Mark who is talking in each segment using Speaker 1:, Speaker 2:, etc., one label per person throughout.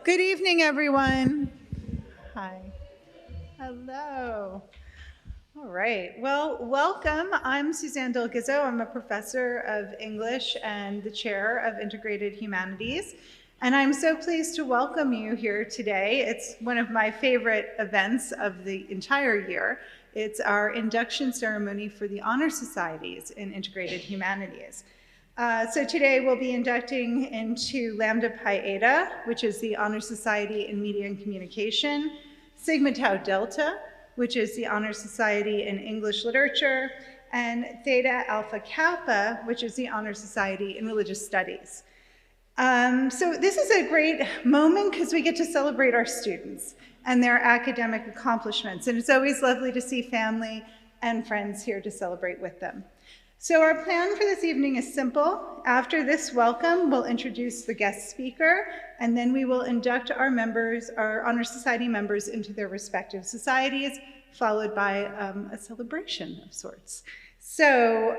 Speaker 1: Good evening, everyone. Hi. Hello. All right. Well, welcome. I'm Suzanne Delgizzo. I'm a professor of English and the chair of Integrated Humanities. And I'm so pleased to welcome you here today. It's one of my favorite events of the entire year. It's our induction ceremony for the Honor Societies in Integrated Humanities. So today we'll be inducting into Lambda Pi Eta, which is the Honor Society in Media and Communication, Sigma Tau Delta, which is the Honor Society in English Literature, and Theta Alpha Kappa, which is the Honor Society in Religious Studies. So this is a great moment because we get to celebrate our students and their academic accomplishments, and it's always lovely to see family and friends here to celebrate with them. So our plan for this evening is simple. After this welcome, we'll introduce the guest speaker, and then we will induct our members, our Honor Society members, into their respective societies, followed by a celebration of sorts. So,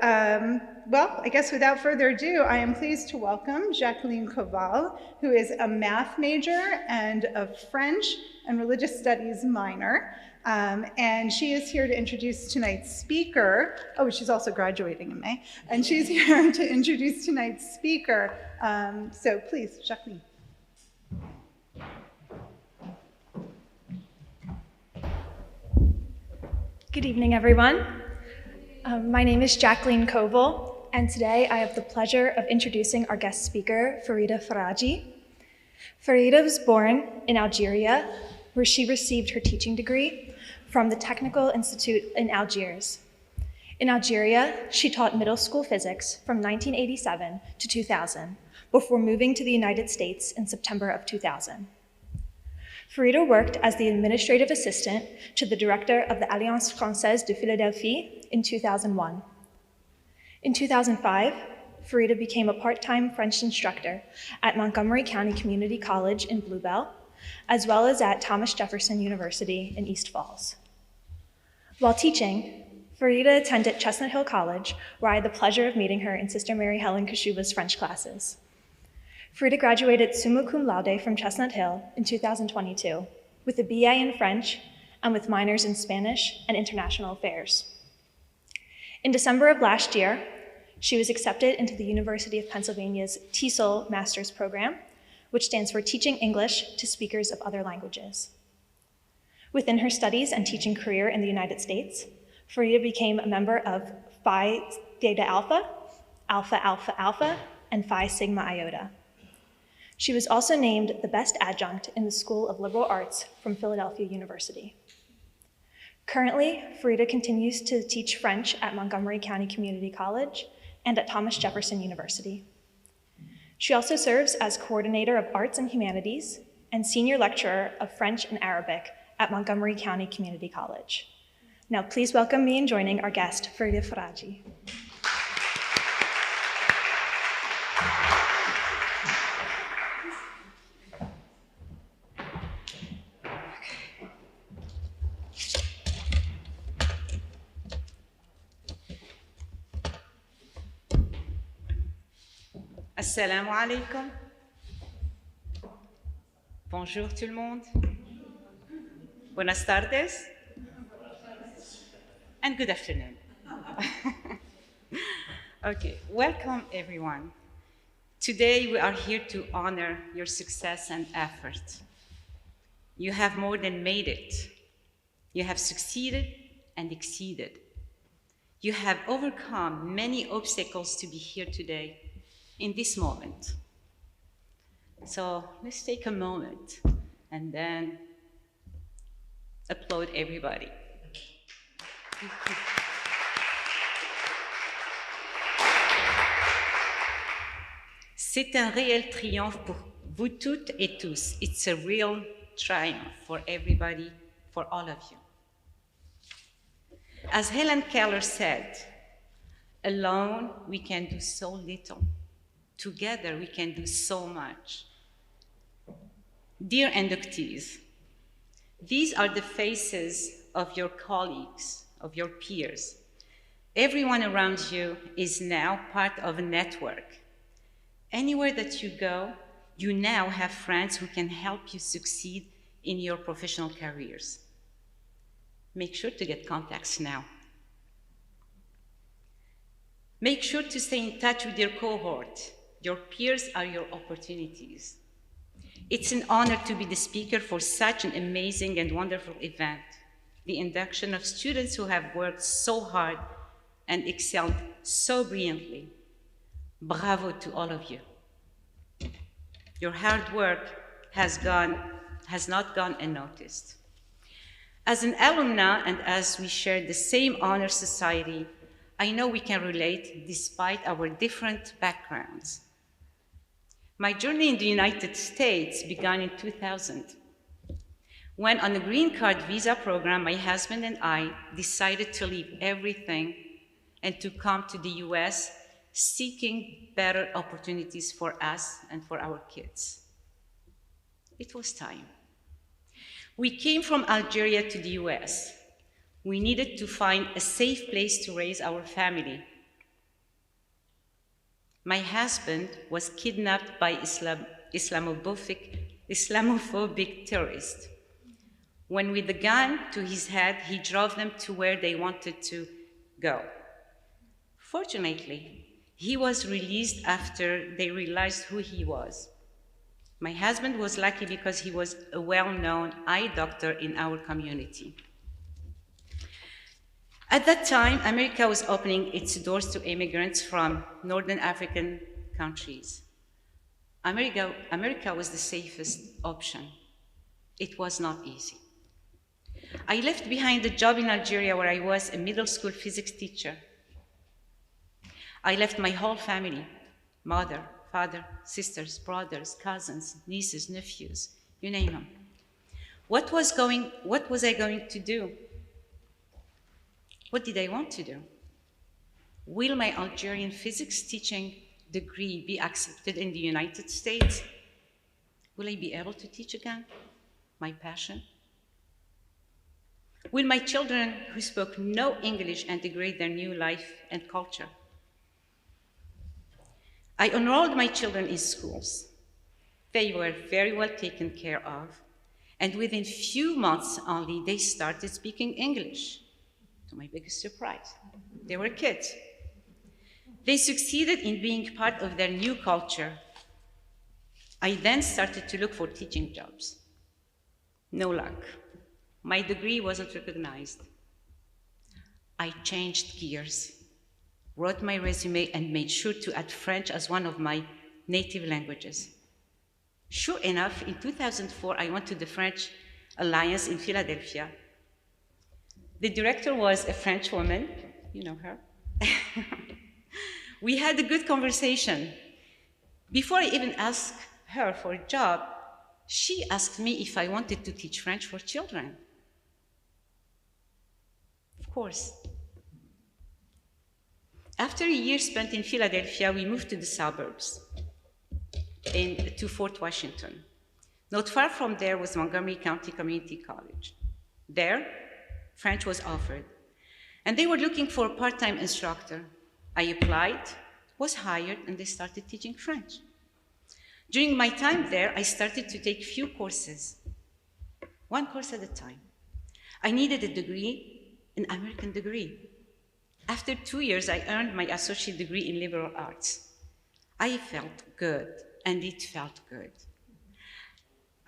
Speaker 1: well, I guess without further ado, I am pleased to welcome Jacqueline Koval, who is a math major and a French and religious studies minor. And she is here to introduce tonight's speaker. Oh, she's also graduating in May. And she's here to introduce tonight's speaker. So please, Jacqueline.
Speaker 2: Good evening, everyone. My name is Jacqueline Koval, and today I have the pleasure of introducing our guest speaker, Farida Faraji. Farida was born in Algeria, where she received her teaching degree from the Technical Institute in Algiers. In Algeria, she taught middle school physics from 1987 to 2000, before moving to the United States in September of 2000. Farida worked as the administrative assistant to the director of the Alliance Française de Philadelphie in 2001. In 2005, Farida became a part-time French instructor at Montgomery County Community College in Blue Bell, as well as at Thomas Jefferson University in East Falls. While teaching, Farida attended Chestnut Hill College, where I had the pleasure of meeting her in Sister Mary Helen Kashuba's French classes. Farida graduated summa cum laude from Chestnut Hill in 2022 with a BA in French and with minors in Spanish and International Affairs. In December of last year, she was accepted into the University of Pennsylvania's TESOL Master's Program, which stands for Teaching English to Speakers of Other Languages. Within her studies and teaching career in the United States, Farida became a member of Phi Theta Alpha, Alpha Alpha Alpha, and Phi Sigma Iota. She was also named the best adjunct in the School of Liberal Arts from Philadelphia University. Currently, Farida continues to teach French at Montgomery County Community College and at Thomas Jefferson University. She also serves as coordinator of arts and humanities and senior lecturer of French and Arabic at Montgomery County Community College. Now, please welcome me in joining our guest, Farida Faraji.
Speaker 3: Assalamu alaikum. Bonjour tout le monde. Buenas tardes. And good afternoon. Okay, welcome everyone. Today we are here to honor your success and effort. You have more than made it. You have succeeded and exceeded. You have overcome many obstacles to be here today in this moment. So let's take a moment and then applaud everybody. C'est un réel triomphe pour vous toutes et tous. It's a real triumph for everybody, for all of you. As Helen Keller said, alone we can do so little. Together we can do so much. Dear inductees, these are the faces of your colleagues, of your peers. Everyone around you is now part of a network. Anywhere that you go, You now have friends who can help you succeed in your professional careers. Make sure to get contacts now. Make sure to stay in touch with your cohort. Your peers are your opportunities. It's an honor to be the speaker for such an amazing and wonderful event, the induction of students who have worked so hard and excelled so brilliantly. Bravo to all of you. Your hard work has not gone unnoticed. As an alumna and as we share the same honor society, I know we can relate despite our different backgrounds. My journey in the United States began in 2000, when on a green card visa program, my husband and I decided to leave everything and to come to the US, seeking better opportunities for us and for our kids. It was time. We came from Algeria to the US. We needed to find a safe place to raise our family. My husband was kidnapped by Islamophobic terrorists. When with a gun to his head, he drove them to where they wanted to go. Fortunately, he was released after they realized who he was. My husband was lucky because he was a well-known eye doctor in our community. At that time, America was opening its doors to immigrants from Northern African countries. America was the safest option. It was not easy. I left behind a job in Algeria where I was a middle school physics teacher. I left my whole family, mother, father, sisters, brothers, cousins, nieces, nephews, you name them. What was I going to do? What did I want to do? Will my Algerian physics teaching degree be accepted in the United States? Will I be able to teach again? My passion? Will my children who spoke no English integrate their new life and culture? I enrolled my children in schools. They were very well taken care of, and within few months only, they started speaking English. To my biggest surprise, they were kids. They succeeded in being part of their new culture. I then started to look for teaching jobs. No luck. My degree wasn't recognized. I changed gears, wrote my resume, and made sure to add French as one of my native languages. Sure enough, in 2004, I went to the French Alliance in Philadelphia. The director was a French woman, you know her. We had a good conversation. Before I even asked her for a job, she asked me if I wanted to teach French for children. Of course. After a year spent in Philadelphia, we moved to the suburbs, to Fort Washington. Not far from there was Montgomery County Community College. There, French was offered, and they were looking for a part-time instructor. I applied, was hired, and they started teaching French. During my time there, I started to take few courses, one course at a time. I needed a degree, an American degree. After 2 years, I earned my associate degree in liberal arts. I felt good, and it felt good.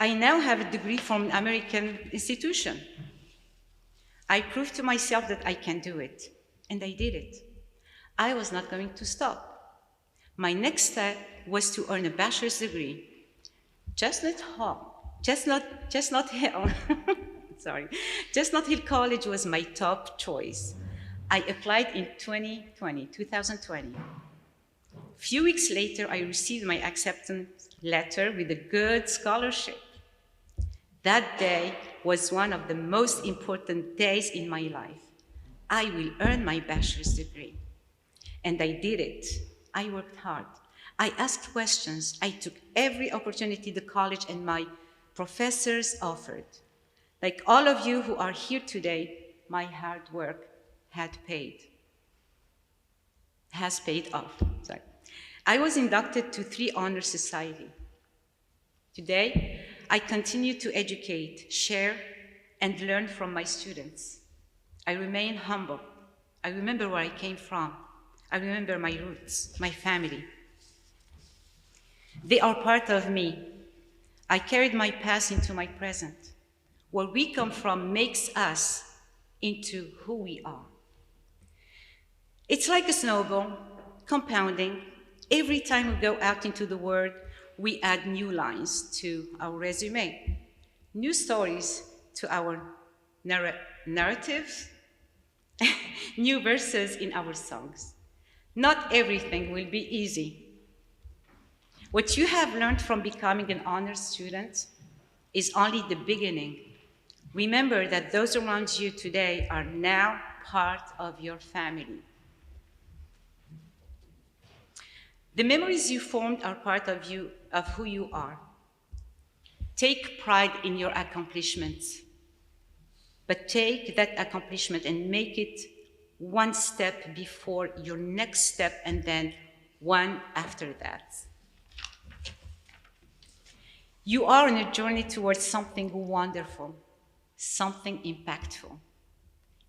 Speaker 3: I now have a degree from an American institution. I proved to myself that I can do it, and I did it. I was not going to stop. My next step was to earn a bachelor's degree. Chestnut Hill College was my top choice. I applied in 2020. A few weeks later, I received my acceptance letter with a good scholarship. That day was one of the most important days in my life. I will earn my bachelor's degree. And I did it. I worked hard. I asked questions. I took every opportunity the college and my professors offered. Like all of you who are here today, my hard work has paid off. I was inducted to 3 honor society. Today, I continue to educate, share, and learn from my students. I remain humble. I remember where I came from. I remember my roots, my family. They are part of me. I carried my past into my present. Where we come from makes us into who we are. It's like a snowball, compounding. Every time we go out into the world, we add new lines to our resume, new stories to our narratives, new verses in our songs. Not everything will be easy. What you have learned from becoming an honors student is only the beginning. Remember that those around you today are now part of your family. The memories you formed are part of you, of who you are. Take pride in your accomplishments, but take that accomplishment and make it one step before your next step and then one after that. You are on a journey towards something wonderful, something impactful.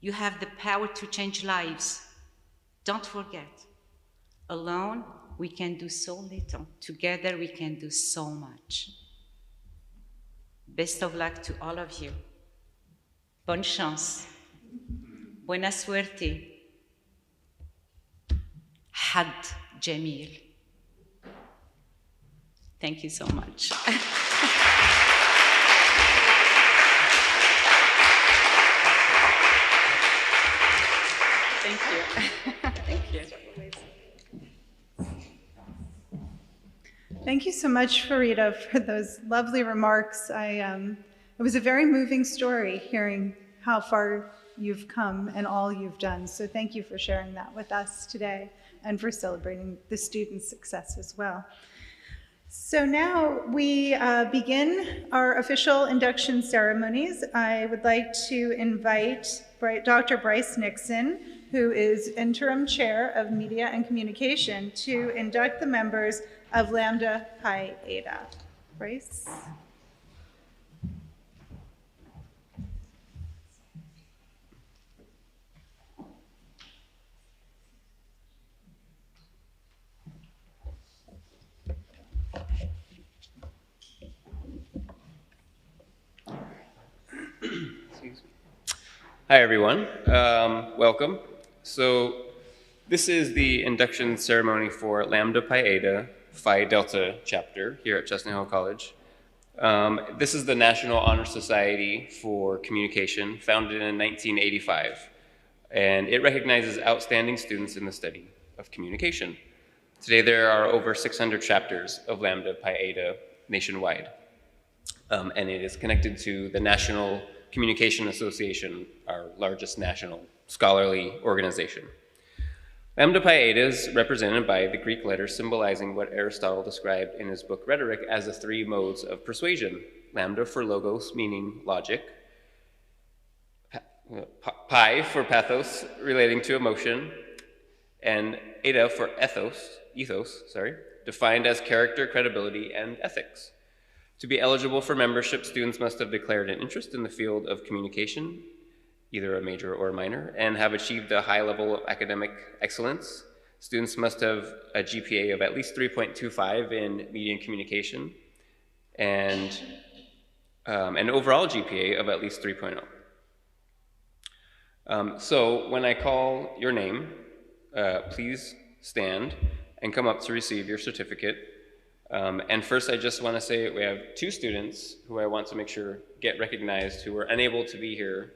Speaker 3: You have the power to change lives. Don't forget, alone, we can do so little. Together, we can do so much. Best of luck to all of you. Bonne chance. Buena suerte. Had Jamil. Thank you so much. Thank you. Thank you.
Speaker 1: Thank you so much, Farida, for those lovely remarks. It was a very moving story hearing how far you've come and all you've done. So thank you for sharing that with us today and for celebrating the students' success as well. So now we begin our official induction ceremonies. I would like to invite Dr. Bryce Nixon, who is interim chair of Media and Communication, to induct the members of Lambda Pi Eta. Bryce?
Speaker 4: Hi, everyone. Welcome. So this is the induction ceremony for Lambda Pi Eta Phi Delta chapter here at Chestnut Hill College. This is the National Honor Society for Communication, founded in 1985, and it recognizes outstanding students in the study of communication. Today there are over 600 chapters of Lambda Pi Eta nationwide, and it is connected to the National Communication Association, our largest national scholarly organization. Lambda Pi Eta is represented by the Greek letters symbolizing what Aristotle described in his book Rhetoric as the three modes of persuasion. Lambda for logos, meaning logic. Pi for pathos, relating to emotion. And Eta for ethos, defined as character, credibility, and ethics. To be eligible for membership, students must have declared an interest in the field of communication, either a major or a minor, and have achieved a high level of academic excellence. Students must have a GPA of at least 3.25 in media and communication, and an overall GPA of at least 3.0. So when I call your name, please stand and come up to receive your certificate. And first, I just want to say we have two students who I want to make sure get recognized who were unable to be here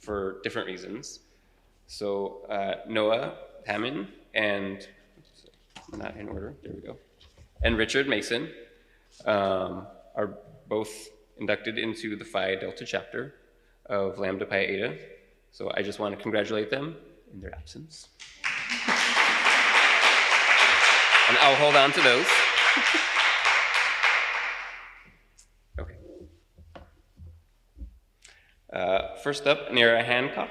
Speaker 4: for different reasons. So Noah Hammond and, not in order, there we go, and Richard Mason are both inducted into the Phi Delta chapter of Lambda Pi Eta. So I just want to congratulate them in their absence. And I'll hold on to those. Okay. First up, Nira Hancock.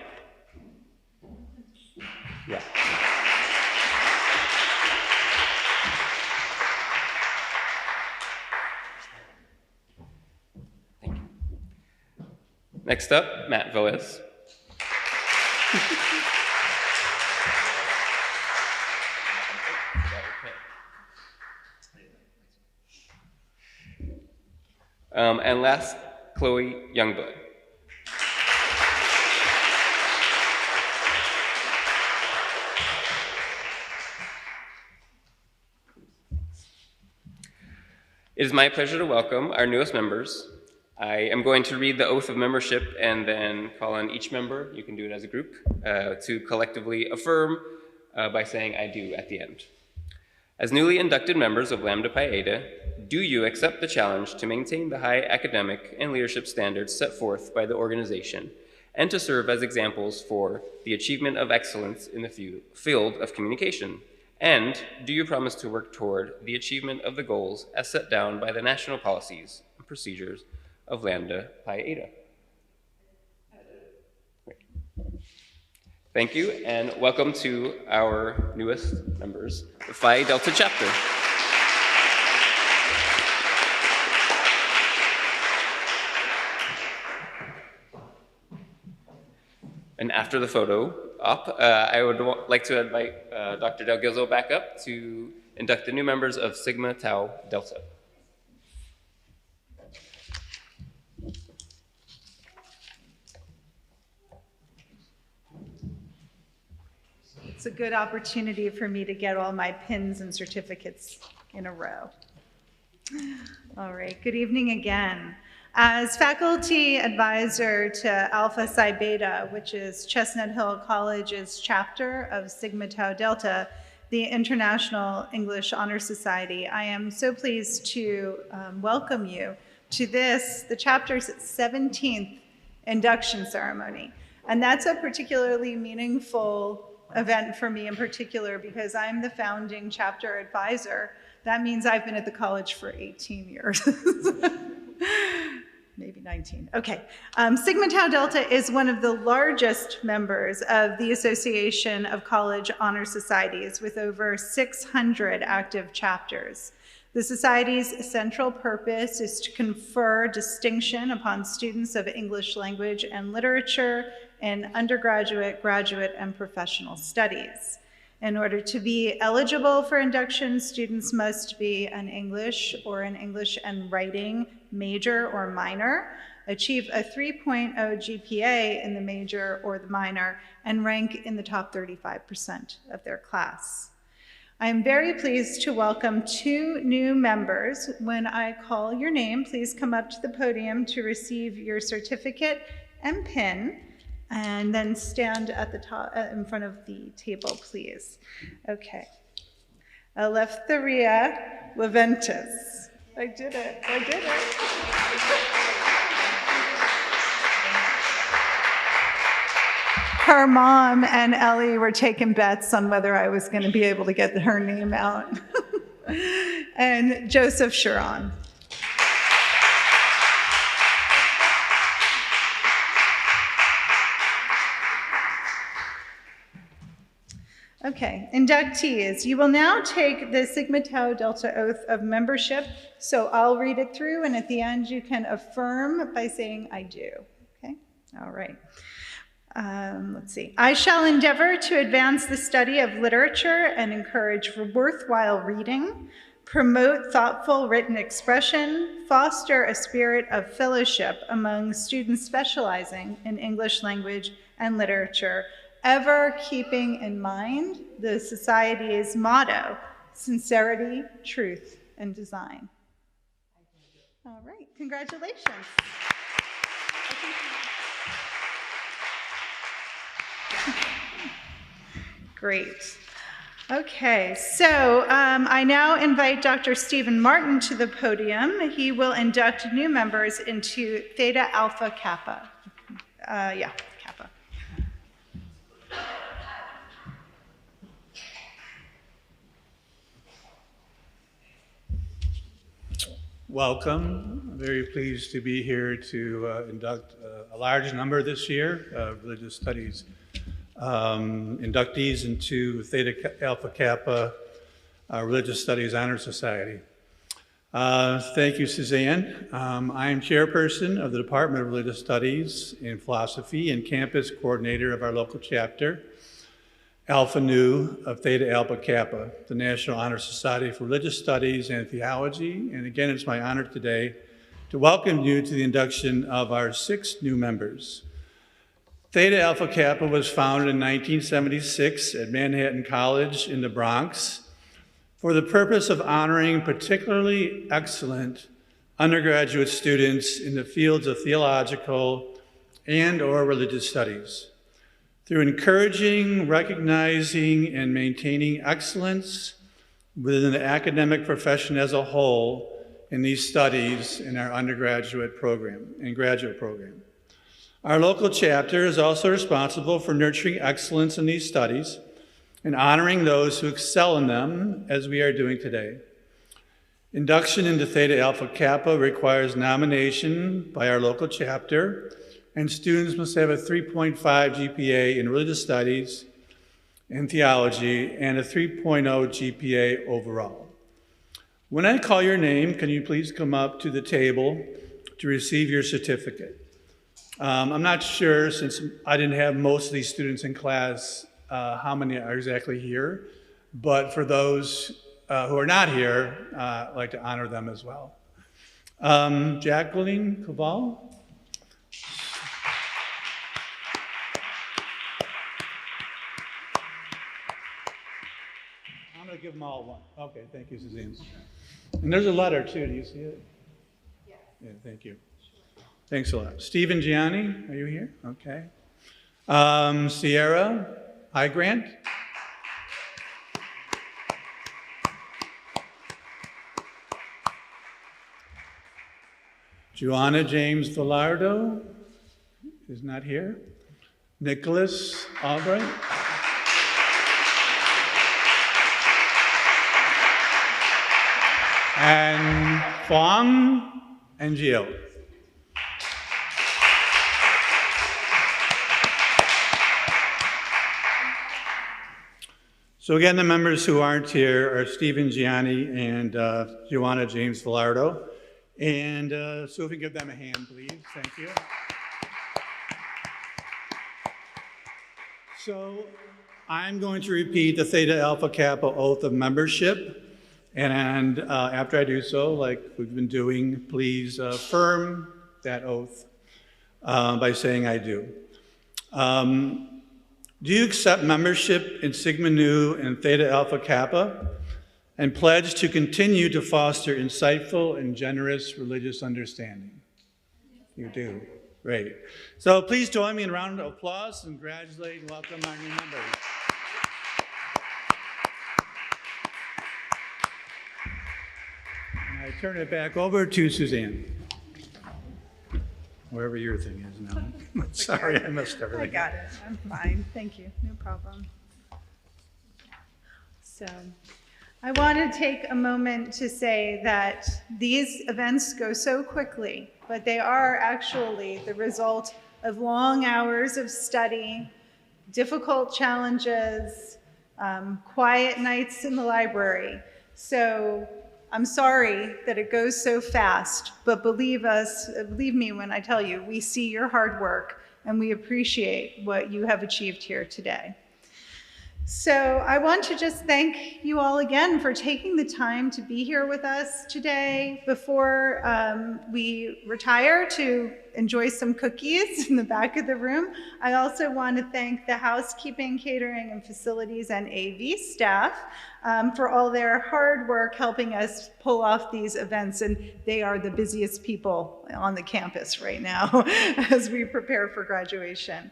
Speaker 4: Yeah. Next up, Matt Velez. And last, Chloe Youngblood. It is my pleasure to welcome our newest members. I am going to read the oath of membership and then call on each member, you can do it as a group, to collectively affirm by saying "I do" at the end. As newly inducted members of Lambda Pi Eta, do you accept the challenge to maintain the high academic and leadership standards set forth by the organization and to serve as examples for the achievement of excellence in the field of communication? And do you promise to work toward the achievement of the goals as set down by the national policies and procedures of Lambda Pi Eta? Great. Thank you, and welcome to our newest members, the Phi Delta chapter. And after the photo op, I would like to invite Dr. Del Gizzo back up to induct the new members of Sigma Tau Delta.
Speaker 1: It's a good opportunity for me to get all my pins and certificates in a row. All right, good evening again. As faculty advisor to Alpha Psi Beta, which is Chestnut Hill College's chapter of Sigma Tau Delta, the International English Honor Society, I am so pleased to welcome you to the chapter's 17th induction ceremony. And that's a particularly meaningful event for me in particular because I'm the founding chapter advisor. That means I've been at the college for 18 years. Maybe 19. Okay. Sigma Tau Delta is one of the largest members of the Association of College Honor Societies with over 600 active chapters. The Society's central purpose is to confer distinction upon students of English language and literature in undergraduate, graduate, and professional studies. In order to be eligible for induction, students must be an English or an English and writing major or minor, achieve a 3.0 GPA in the major or the minor, and rank in the top 35% of their class. I am very pleased to welcome 2 new members. When I call your name, please come up to the podium to receive your certificate and pin, and then stand at the top in front of the table, please. Okay. Eleftheria Leventis. I did it. I did it. Her mom and Ellie were taking bets on whether I was going to be able to get her name out. And Joseph Chiron. Okay, inductees, you will now take the Sigma Tau Delta Oath of Membership. So I'll read it through, and at the end you can affirm by saying "I do." Okay, all right. Let's see. I shall endeavor to advance the study of literature and encourage worthwhile reading, promote thoughtful written expression, foster a spirit of fellowship among students specializing in English language and literature, ever keeping in mind the Society's motto, sincerity, truth, and design. All right, congratulations. Great. Okay, so I now invite Dr. Stephen Martin to the podium. He will induct new members into Theta Alpha Kappa. Kappa.
Speaker 5: Welcome. I'm very pleased to be here to induct a large number this year of religious studies inductees into Theta Alpha Kappa Religious Studies Honor Society. Thank you, Suzanne. I am chairperson of the Department of Religious Studies and Philosophy and campus coordinator of our local chapter, Alpha Nu of Theta Alpha Kappa, the National Honor Society for Religious Studies and Theology. And again, it's my honor today to welcome you to the induction of our 6 new members. Theta Alpha Kappa was founded in 1976 at Manhattan College in the Bronx for the purpose of honoring particularly excellent undergraduate students in the fields of theological and/or religious studies. Through encouraging, recognizing, and maintaining excellence within the academic profession as a whole in these studies in our undergraduate program and graduate program. Our local chapter is also responsible for nurturing excellence in these studies and honoring those who excel in them, as we are doing today. Induction into Theta Alpha Kappa requires nomination by our local chapter, and students must have a 3.5 GPA in religious studies and theology and a 3.0 GPA overall. When I call your name, can you please come up to the table to receive your certificate? I'm not sure, since I didn't have most of these students in class, how many are exactly here, but for those who are not here, I'd like to honor them as well. Jacqueline Koval. I'm going to give them all one. Okay, thank you, Suzanne. And there's a letter, too. Do you see it? Yeah. Yeah, thank you. Thanks a lot. Stephen Gianni, are you here? Okay. Sierra Highgrant. Joanna James Villardo is not here. Nicholas Albright. And Fong Ngo. So again, the members who aren't here are Stephen Gianni and Joanna James Villardo. And so if we can give them a hand, please. Thank you. So I'm going to repeat the Theta Alpha Kappa Oath of Membership. And after I do so, like we've been doing, please affirm that oath by saying I do. Do you accept membership in Sigma Nu and Theta Alpha Kappa and pledge to continue to foster insightful and generous religious understanding? You do. Great. So please join me in a round of applause and congratulate and welcome our new members. I turn it back over to Suzanne. Wherever your thing is now. Sorry, I missed everything.
Speaker 1: I got it. I'm fine. Thank you. No problem. So I want to take a moment to say that these events go so quickly, but they are actually the result of long hours of study, difficult challenges, quiet nights in the library. So I'm sorry that it goes so fast, but believe me when I tell you, we see your hard work and we appreciate what you have achieved here today. So I want to just thank you all again for taking the time to be here with us today. Before we retire to enjoy some cookies in the back of the room, I also want to thank the housekeeping, catering, and facilities and AV staff for all their hard work helping us pull off these events. And they are the busiest people on the campus right now as we prepare for graduation.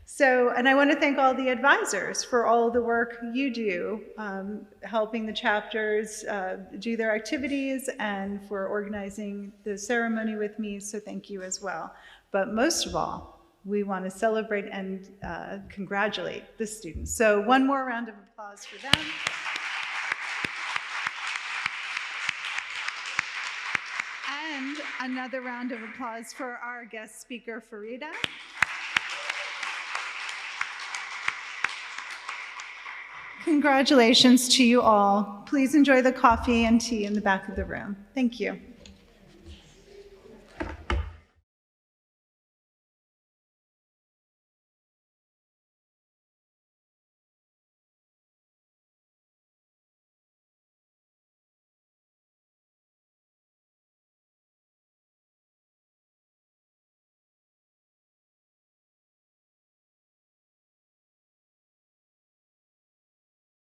Speaker 1: So, and I want to thank all the advisors for all the work you do, helping the chapters do their activities and for organizing the ceremony with me, so thank you as well. But most of all, we want to celebrate and congratulate the students. So one more round of applause for them. And another round of applause for our guest speaker, Farida. Congratulations to you all. Please enjoy the coffee and tea in the back of the room. Thank you.